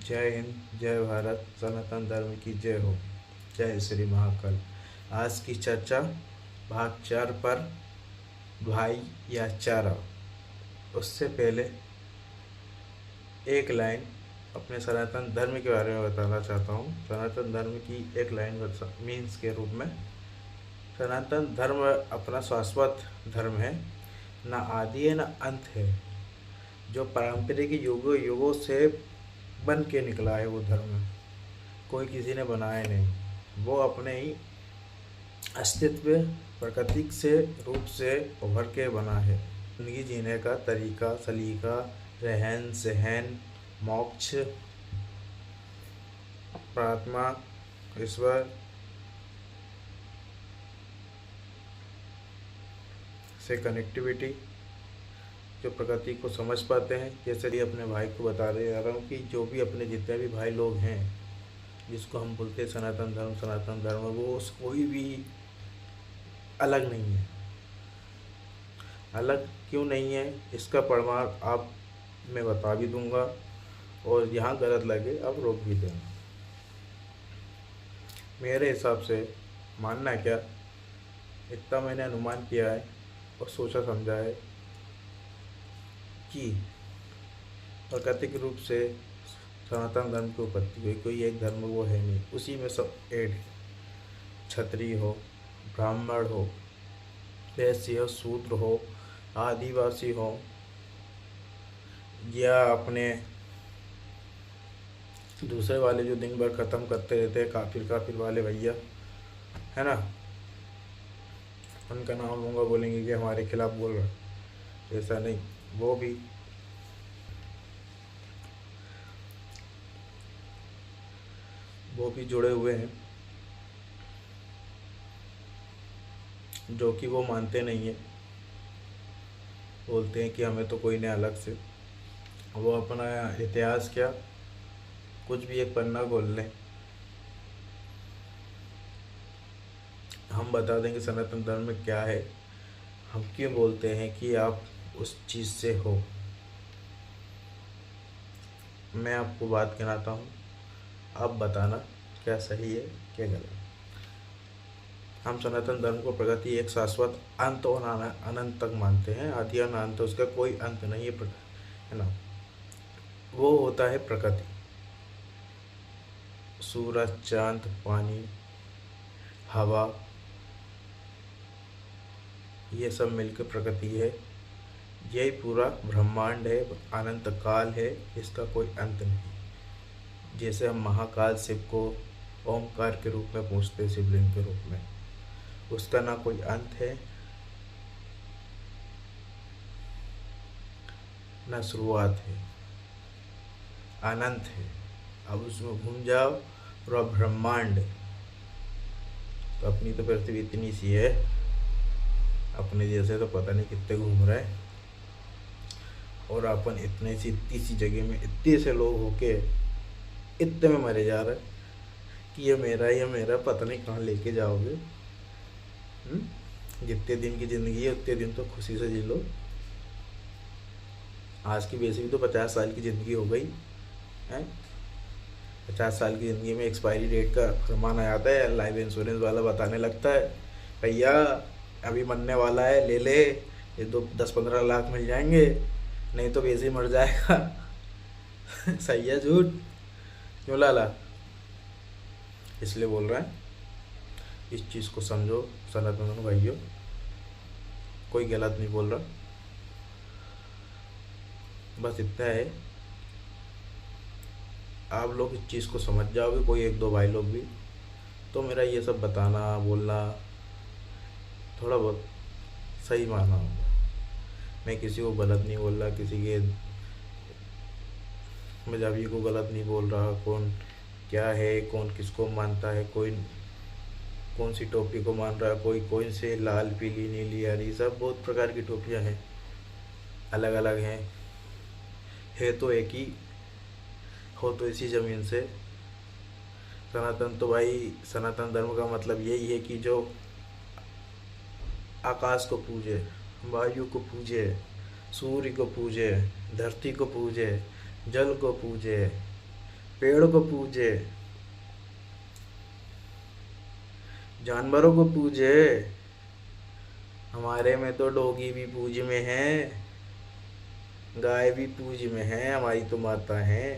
जय हिंद, जय भारत, सनातन धर्म की जय हो। जय श्री महाकाल। आज की चर्चा भाग 4 पर, भाई या चारा। उससे पहले एक लाइन अपने सनातन धर्म के बारे में बताना चाहता हूँ। सनातन धर्म की एक लाइन मीन्स के रूप में, सनातन धर्म अपना शाश्वत धर्म है, न आदि है न अंत है, जो पारंपरिक युगों युगों से बन के निकला है। वो धर्म कोई किसी ने बनाया नहीं, वो अपने ही अस्तित्व प्राकृतिक से रूप से उभर के बना है। जिंदगी जीने का तरीका, सलीका, रहन सहन, मोक्ष, प्रार्थना, ईश्वर से कनेक्टिविटी, जो प्रकृति को समझ पाते हैं। जैसे कि अपने भाई को बता रहा हूँ कि जो भी अपने जितने भी भाई लोग हैं, जिसको हम बोलते हैं सनातन धर्म, वो कोई भी अलग नहीं है। अलग क्यों नहीं है, इसका प्रमाण आप मैं बता भी दूंगा, और यहाँ गलत लगे आप रोक भी दें। मेरे हिसाब से मानना क्या, इतना मैंने अनुमान किया है और सोचा समझा है कि प्राकृतिक रूप से सनातन धर्म की उत्पत्ति हुई। कोई एक धर्म वो है नहीं, उसी में सब ऐड है। क्षत्रिय हो, ब्राह्मण हो, वैश्य हो, शूद्र हो, आदिवासी हो, या अपने दूसरे वाले जो दिन भर ख़त्म करते रहते हैं, काफिर वाले भैया, है ना, उनका नाम लूँगा, बोलेंगे कि हमारे खिलाफ बोल रहा। ऐसा नहीं, वो भी जुड़े हुए हैं, जो कि वो मानते नहीं है। बोलते हैं कि हमें तो कोई नहीं अलग से। वो अपना इतिहास क्या, कुछ भी एक पन्ना खोल लें, हम बता देंगे सनातन धर्म में क्या है, हम क्यों बोलते हैं कि आप उस चीज़ से हो। मैं आपको बात कहता हूँ, आप बताना क्या सही है क्या गलत। हम सनातन धर्म को प्रगति एक शाश्वत अंत और अनंत तक मानते हैं। आदि और अनंत, उसका कोई अंत नहीं है ना। वो होता है प्रकृति, सूरज, चांद, पानी, हवा, ये सब मिलकर प्रकृति है। यही पूरा ब्रह्मांड है, अनंत काल है, इसका कोई अंत नहीं। जैसे हम महाकाल शिव को ओमकार के रूप में पूछते हैं, शिवलिंग के रूप में, उसका ना कोई अंत है ना शुरुआत है, अनंत है। अब उसमें घूम जाओ पूरा ब्रह्मांड। तो अपनी तो पृथ्वी इतनी सी है, अपने जैसे तो पता नहीं कितने घूम रहे हैं, और अपन इतनी सी जगह में इतने से लोग होके इतने में मरे जा रहे हैं कि ये मेरा पता नहीं कहाँ लेके जाओगे। जितने दिन की ज़िंदगी है उतने दिन तो खुशी से जी लो। आज की वैसे भी तो 50 साल की ज़िंदगी हो गई है। 50 साल की ज़िंदगी में एक्सपायरी डेट का फरमान आता है, लाइफ इंश्योरेंस वाला बताने लगता है, भैया अभी मरने वाला है, ले ले, ये 10-15 लाख मिल जाएंगे, नहीं तो वैसे ही मर जाएगा। सही है झूठ क्यों लाला? इसलिए बोल रहे हैं, इस चीज़ को समझो सनातन भाइयों, कोई गलत नहीं बोल रहा, बस इतना है। आप लोग इस चीज़ को समझ जाओगे, कोई एक दो भाई लोग भी, तो मेरा ये सब बताना बोलना थोड़ा बहुत सही माना होगा। मैं किसी को गलत नहीं बोल रहा, किसी के मजहबी को गलत नहीं बोल रहा। कौन क्या है, कौन किसको मानता है, कोई कौन सी टोपी को मान रहा है, कोई कौन से लाल, पीली, नीली, हरी, सब बहुत प्रकार की टोपियाँ हैं, अलग अलग हैं। है तो एक ही, हो तो इसी ज़मीन से। सनातन तो भाई, सनातन धर्म का मतलब यही है कि जो आकाश को पूजे, वायु को पूजे, सूर्य को पूजे, धरती को पूजे, जल को पूजे, पेड़ को पूजे, जानवरों को पूजे। हमारे में तो डॉगी भी पूज में है, गाय भी पूज में है, हमारी तो माता है।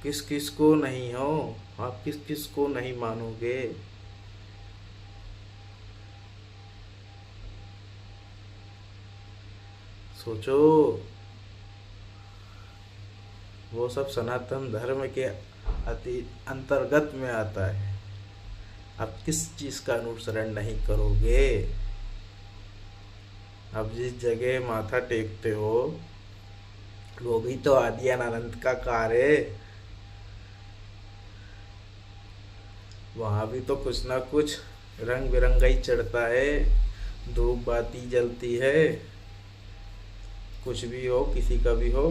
किस किस को नहीं हो, आप किस किस को नहीं मानोगे। सोचो, वो सब सनातन धर्म के अति अंतर्गत में आता है। आप किस चीज का अनुसरण नहीं करोगे। अब जिस जगह माथा टेकते हो वो भी तो आदि अनंत का कार्य है। वहां भी तो कुछ ना कुछ रंग बिरंगा ही चढ़ता है, धूप बाती जलती है। कुछ भी हो, किसी का भी हो,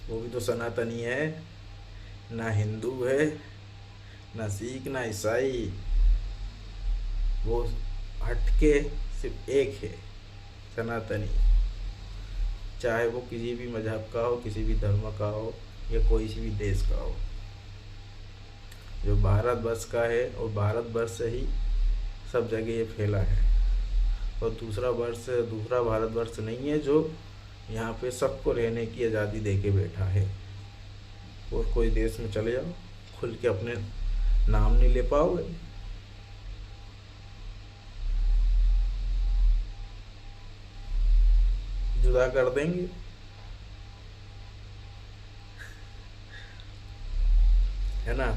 वो भी तो सनातनी है। ना हिंदू है, ना सिख, ना ईसाई। वो हटके सिर्फ एक है, सनातनी। चाहे वो किसी भी मजहब का हो, किसी भी धर्म का हो, या कोई सी भी देश का हो। जो भारतवर्ष का है और भारतवर्ष से ही सब जगह ये फैला है। और दूसरा भारतवर्ष नहीं है जो यहाँ पे सबको रहने की आज़ादी दे के बैठा है। और कोई देश में चले जाओ, खुल के अपने नाम नहीं ले पाओगे। जुदा कर देंगे। है ना।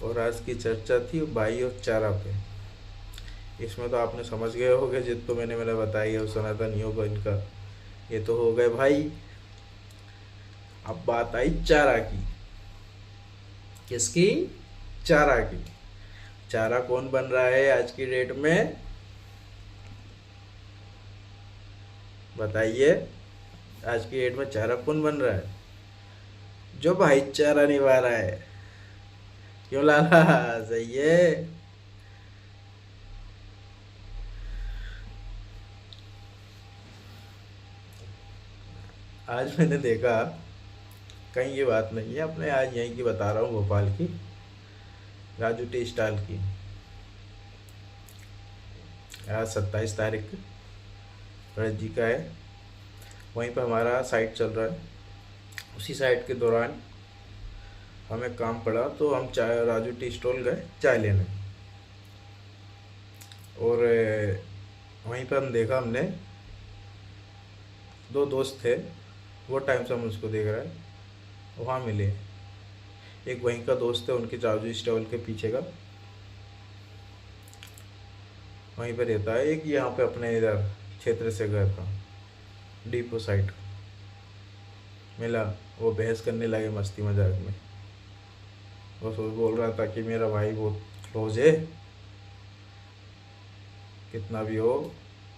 और आज की चर्चा थी भाई और चारा पे। इसमें तो आपने समझ गए होगे, जितना मैंने बताई है सनातनियों को इनका। ये तो हो गए भाई। अब बात आई चारा की। किसकी? चारा की। चारा कौन बन रहा है आज की डेट में? बताइए, आज की डेट में चारा कौन बन रहा है? जो भाईचारा निभा रहा है। क्यों लाला, सही है। आज मैंने देखा, कहीं ये बात नहीं है अपने, आज यहीं की बता रहा हूँ, भोपाल की, राजू टी स्टॉल की। आज 27 तारीख गणेश जी का है। वहीं पर हमारा साइट चल रहा है। उसी साइट के दौरान हमें काम पड़ा तो हम चाय, राजू टी स्टॉल गए चाय लेने। और वहीं पर हमने दो दोस्त थे, वो टाइम से हम उसको देख रहे हैं, वहाँ मिले। एक वहीं का दोस्त है, उनके राजू स्टॉल के पीछे का, वहीं पर रहता है। एक यहाँ पे अपने इधर क्षेत्र से गया था, डिपो साइड मिला। वो बहस करने लगे मस्ती मजाक में। वो बोल रहा था कि मेरा भाई बहुत क्लोज है, कितना भी हो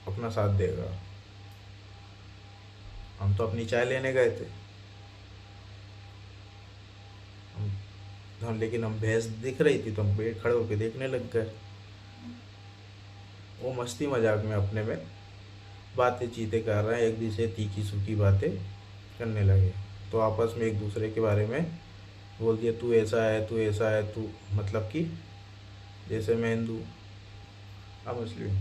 अपना साथ देगा। हम तो अपनी चाय लेने गए थे, लेकिन हम बहस दिख रही थी तो हम पेड़ खड़े होकर देखने लग गए। वो मस्ती मजाक में अपने में बातें चीतें कर रहे हैं, एक दूसरे तीखी सूखी बातें करने लगे। तो आपस में एक दूसरे के बारे में बोल दिया, तू ऐसा है, तू ऐसा है, तू मतलब कि जैसे मैं हिंदू, आप मुस्लिम।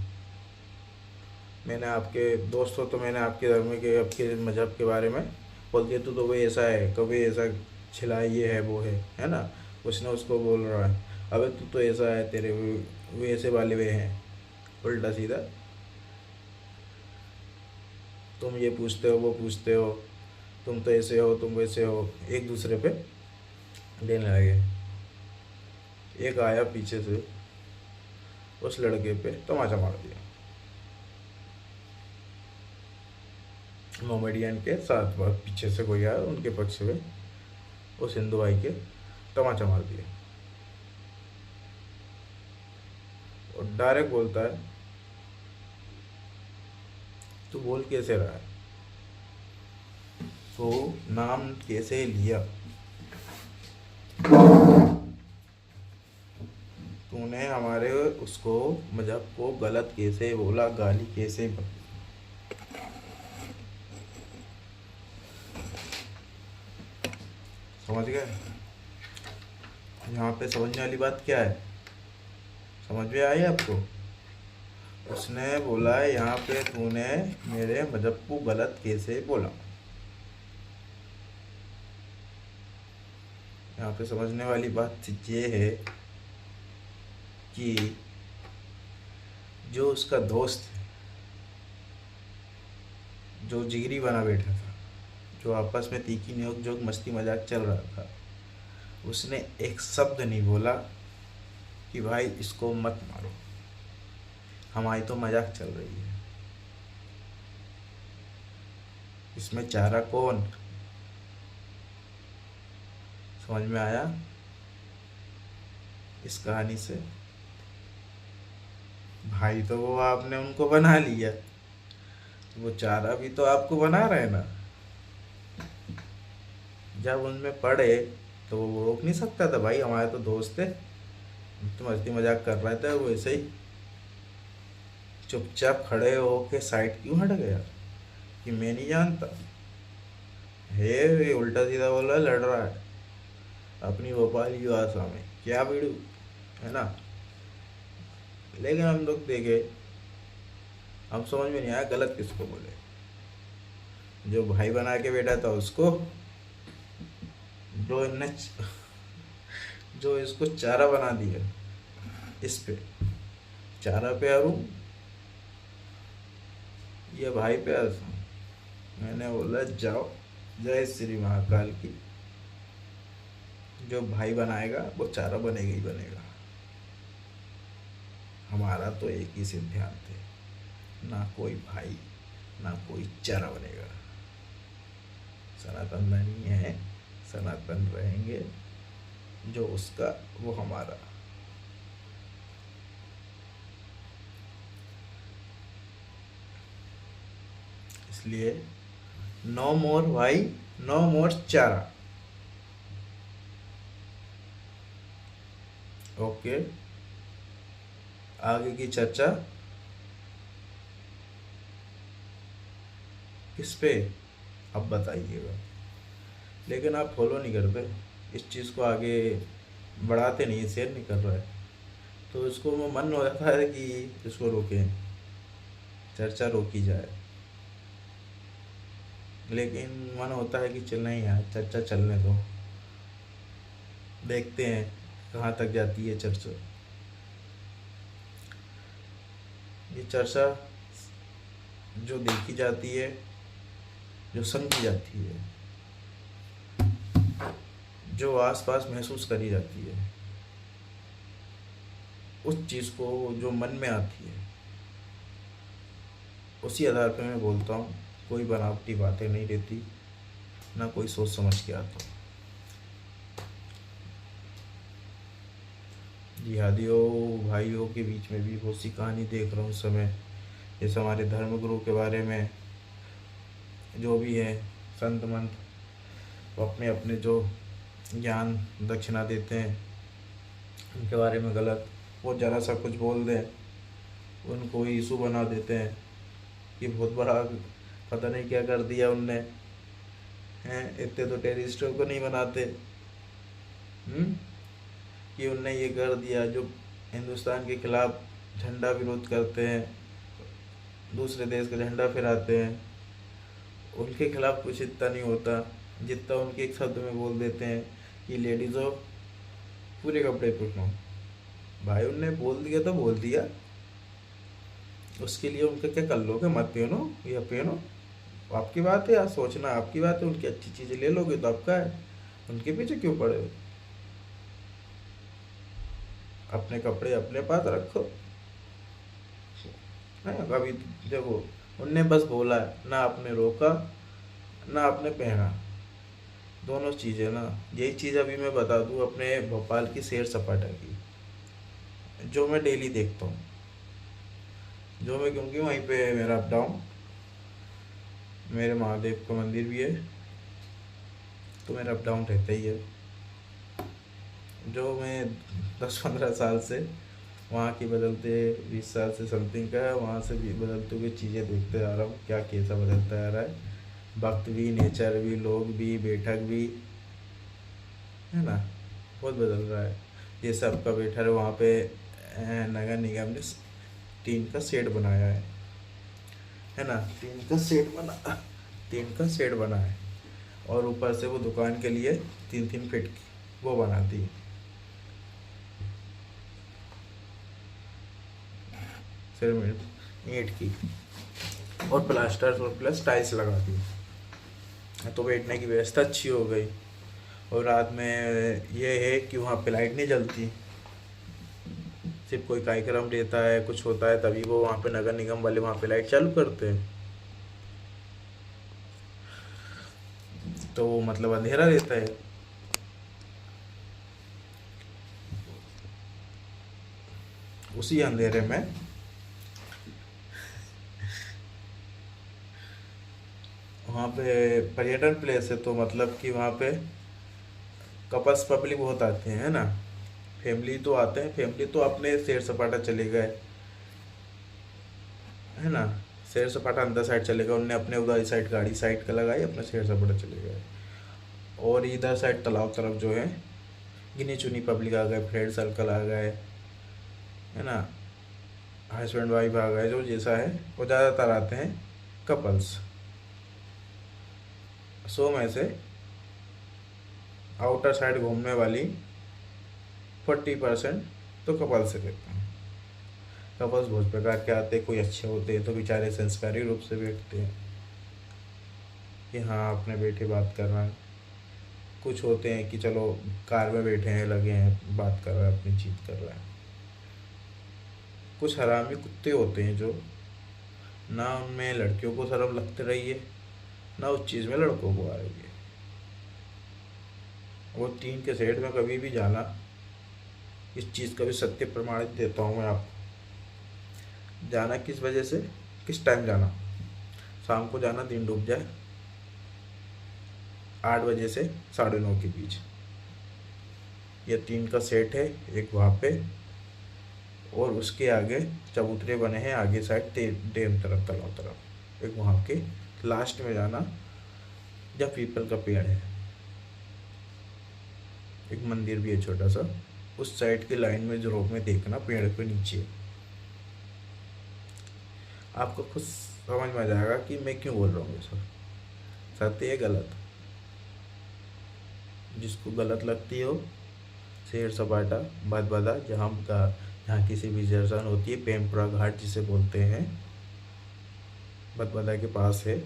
मैंने आपके दोस्त हो तो मैंने आपके धर्म के, आपके मजहब के बारे में बोल दिया, तू तो वो ऐसा है, कभी ऐसा छिला, ये है वो है ना। उसने उसको बोल रहा है, अबे तू तो ऐसा है, तेरे वो ऐसे वाले वे हैं, उल्टा सीधा। तुम ये पूछते हो, वो पूछते हो, तुम तो ऐसे हो, तुम वैसे हो, एक दूसरे पे देने लगे। एक आया पीछे से, उस लड़के पे तमाचा मार दिया, मोमेडियन के साथ। पीछे से कोई आया, उनके पक्ष में उस हिंदू भाई के तमाचा मार दिया। और डायरेक्ट बोलता है, तू बोल कैसे रहा है, तो नाम कैसे लिया, तूने हमारे उसको मजहब को गलत कैसे बोला, गाली कैसे समझ गए? यहाँ पे समझने वाली बात क्या है, समझ में आई आपको? उसने बोला यहाँ पे तूने मेरे मजहब को गलत कैसे बोला। यहाँ पे समझने वाली बात ये है कि जो उसका दोस्त जो जिगरी बना बैठा था, जो आपस में तीखी नोक जोक मस्ती मजाक चल रहा था, उसने एक शब्द नहीं बोला कि भाई इसको मत मारो, हमारी तो मजाक चल रही है। इसमें चारा कौन? समझ में आया इस कहानी से? भाई तो वो आपने उनको बना लिया, वो चारा भी तो आपको बना रहे ना। जब उनमें पड़े तो वो रोक नहीं सकता था, भाई हमारे तो दोस्त थे, तो मस्ती मजाक कर रहे थे, वो ऐसे ही चुपचाप खड़े होके साइड क्यों हट गया कि मैं नहीं जानता है, ये उल्टा सीधा बोल रहा है, लड़ रहा है अपनी भोपाली भाषा में, क्या भिड़ू है ना। लेकिन हम लोग देखे, हम समझ में नहीं आया गलत किसको बोले। जो भाई बना के बैठा था उसको, जो इनने जो इसको चारा बना दिया, इस पे चारा पे हरू, ये भाई पे हंसा। मैंने बोला जाओ, जय श्री महाकाल की, जो भाई बनाएगा वो चारा बनेगा ही बनेगा। हमारा तो एक ही सिद्धांत है, ना कोई भाई ना कोई चारा बनेगा। सनातन नहीं है, सनातन रहेंगे, जो उसका वो हमारा। इसलिए नो मोर भाई, नो मोर चारा। ओके, आगे की चर्चा किस पे अब बताइएगा। लेकिन आप फॉलो नहीं करते इस चीज़ को, आगे बढ़ाते नहीं, शेयर नहीं कर रहा है, तो इसको वो मन हो जाता है कि इसको रोकें, चर्चा रोकी जाए। लेकिन मन होता है कि चल नहीं यार, चर्चा चलने दो, देखते हैं कहाँ तक जाती है चर्चा। ये चर्चा जो देखी जाती है, जो समझी जाती है, जो आसपास महसूस करी जाती है, उस चीज़ को जो मन में आती है, उसी आधार पर मैं बोलता हूँ। कोई बनावटी बातें नहीं रहती, ना कोई सोच समझ के आता। जिहादियों भाइयों के बीच में भी बहुत सी कहानी देख रहा हूँ इस समय, जैसे हमारे धर्मगुरु के बारे में जो भी है, संत मंत, वो अपने अपने जो ज्ञान दक्षिणा देते हैं उनके बारे में गलत, वो ज़रा सा कुछ बोल दें उनको इशू बना देते हैं कि बहुत बड़ा पता नहीं क्या कर दिया उनने, हैं इतने तो टेररिस्टों को नहीं बनाते, कि उनने ये कर दिया। जो हिंदुस्तान के खिलाफ झंडा विरोध करते हैं, दूसरे देश का झंडा फहराते हैं, उनके खिलाफ कुछ इतना नहीं होता जितना उनके एक शब्द में बोल देते हैं कि लेडीज़ों पूरे कपड़े पहनो। भाई उनने बोल दिया तो बोल दिया, उसके लिए उनका क्या कर लोगे, मत पहनो या पहनो, आपकी बात है, यार सोचना आपकी बात है। उनकी अच्छी चीज़ें ले लोगे तो आपका है, उनके पीछे क्यों पड़े हो? अपने कपड़े अपने पास रखो। नहीं कभी देखो, उनने बस बोला है, ना आपने रोका ना आपने पहना, दोनों चीज़ें ना। यही चीज़ अभी मैं बता दूँ अपने भोपाल की सैर सपाटा की, जो मैं डेली देखता हूँ, जो मैं, क्योंकि वहीं पे मेरा अप डाउन, मेरे महादेव का मंदिर भी है तो मेरा अप डाउन रहता ही है। जो मैं 10-15 साल से वहाँ की बदलते, 20 साल से समथिंग का है, वहाँ से भी बदलते हुए चीज़ें देखते आ रहा हूँ, क्या कैसा बदलता आ रहा है, वक्त भी, नेचर भी, लोग भी, बैठक भी, है ना, बहुत बदल रहा है। जैसे आपका बैठा है वहाँ पे नगर निगम ने टीन का शेड बनाया है ना, टीन का शेड बना है, और ऊपर से वो दुकान के लिए 3-3 फीट की वो बनाती है सिर्फ ईंट की, और प्लास्टर और प्लस टाइल्स लगाती है, तो बैठने की व्यवस्था अच्छी हो गई। और रात में ये है कि वहाँ पे लाइट नहीं जलती, सिर्फ कोई कार्यक्रम रहता है, कुछ होता है, तभी वो वहाँ पे नगर निगम वाले वहाँ पे लाइट चालू करते हैं, तो मतलब अंधेरा रहता है। उसी अंधेरे में वहाँ पे पर्यटन प्लेस है, तो मतलब कि वहाँ पे कपल्स पब्लिक बहुत आते हैं, है ना, फैमिली तो आते हैं, फैमिली तो अपने सैर सपाटा चले गए, है ना, सैर सपाटा अंदर साइड चले गए, उनने अपने उधर साइड गाड़ी साइड का लगाई, अपना सैर सपाटा चले गए। और इधर साइड तालाब तरफ जो है गिनी चुनी पब्लिक आ गए, फ्रेंड सर्कल आ गए, है ना, हस्बैंड वाइफ आ गए, जो जैसा है वो ज़्यादातर आते हैं कपल्स। 100 में से आउटर साइड घूमने वाली 40% तो कपल से रहते हैं। कपल्स बहुत प्रकार के आते हैं, कोई अच्छे होते हैं तो बेचारे संस्कारी रूप से बैठते हैं कि हाँ अपने बैठे बात कर रहे हैं, कुछ होते हैं कि चलो कार में बैठे हैं, लगे हैं बात कर रहे हैं, अपनी चीत कर रहे हैं। कुछ हरामी कुत्ते होते हैं जो ना उनमें लड़कियों को शर्म लगती रही है, ना उस चीज़ में लड़कों को आ रही है। वो टीन के सेट में कभी भी जाना, इस चीज़ का भी सत्य प्रमाणित देता हूँ मैं आपको। जाना किस वजह से, किस टाइम जाना, शाम को जाना, दिन डूब जाए, 8 बजे से 9:30 के बीच। यह टीन का सेट है एक वहाँ पे, और उसके आगे चबूतरे बने हैं आगे साइड डैम तरफ, तालाब तरफ। एक वहाँ के लास्ट में जाना जब पीपल का पेड़ है, एक मंदिर भी है छोटा सा, उस साइड की लाइन में जो रोक में देखना, पेड़ के नीचे आपको खुद समझ में आ जाएगा कि मैं क्यों बोल रहा हूँ ये सब, सत्य है गलत। जिसको गलत लगती हो, सैर सपाटा भदभदा जहाँ किसी विसर्जन होती है, पेमपुरा घाट जिसे बोलते हैं, भदभदा के पास है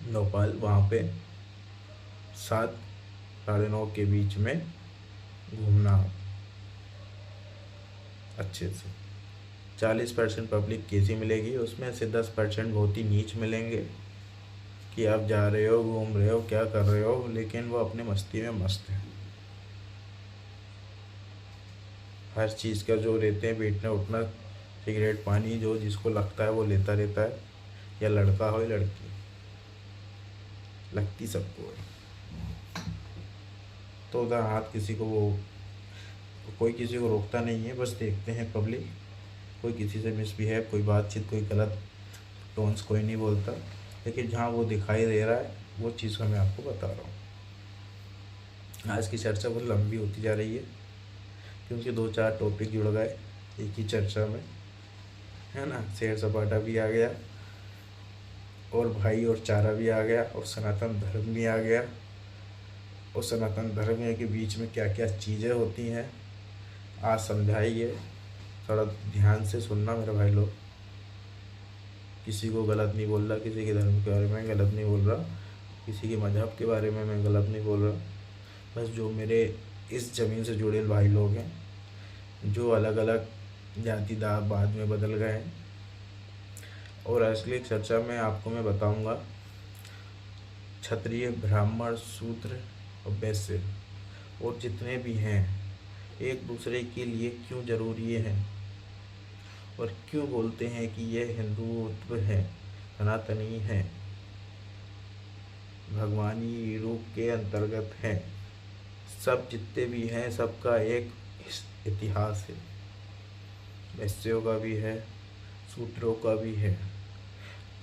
नौपाल, वहाँ पे 7-9:30 के बीच में घूमना अच्छे से। 40% पब्लिक कैसी मिलेगी, उसमें से 10% बहुत ही नीच मिलेंगे कि आप जा रहे हो, घूम रहे हो, क्या कर रहे हो, लेकिन वो अपने मस्ती में मस्त है। हर चीज़ का जो रहते हैं, बैठना उठना, सिगरेट पानी जो जिसको लगता है वो लेता रहता है, या लड़का हो या लड़की, लगती सबको है। तो उधर हाथ किसी को वो कोई किसी को रोकता नहीं है, बस देखते हैं पब्लिक, कोई किसी से मिसबिहेव, कोई बातचीत, कोई गलत टोन्स कोई नहीं बोलता, लेकिन जहाँ वो दिखाई दे रहा है वो चीज़ को मैं आपको बता रहा हूँ। आज की चर्चा बहुत लंबी होती जा रही है, क्योंकि 2-4 टॉपिक जुड़ गए एक ही चर्चा में, है ना। सैर सपाटा भी आ गया, और भाई और चारा भी आ गया, और सनातन धर्म भी आ गया, और सनातन धर्म के बीच में क्या क्या चीज़ें होती हैं आज समझाइए। थोड़ा ध्यान से सुनना मेरे भाई लोग, किसी को गलत नहीं बोल रहा, किसी के धर्म के बारे में गलत नहीं बोल रहा, किसी के मजहब के बारे में मैं गलत नहीं बोल रहा। बस जो मेरे इस ज़मीन से जुड़े भाई लोग हैं, जो अलग अलग जाति दा बाद में बदल गए हैं, और असली चर्चा में आपको मैं बताऊंगा क्षत्रिय, ब्राह्मण, शूद्र और वैश्य और जितने भी हैं एक दूसरे के लिए क्यों ज़रूरी हैं, और क्यों बोलते हैं कि ये हिंदुत्व है, सनातनी है, भगवानी रूप के अंतर्गत है। सब जितने भी हैं सबका एक इतिहास है, वैश्यों का भी है, शूद्रों का भी है,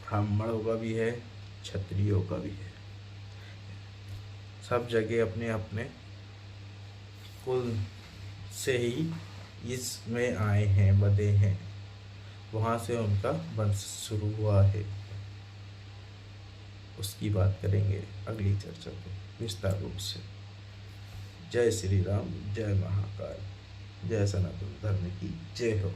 ब्राह्मणों का भी है, क्षत्रियों का भी है। सब जगह अपने अपने कुल से ही इसमें आए हैं, बधे हैं, वहाँ से उनका वंश शुरू हुआ है। उसकी बात करेंगे अगली चर्चा में विस्तार रूप से। जय श्री राम, जय महाकाल, जय सनातन धर्म की जय हो।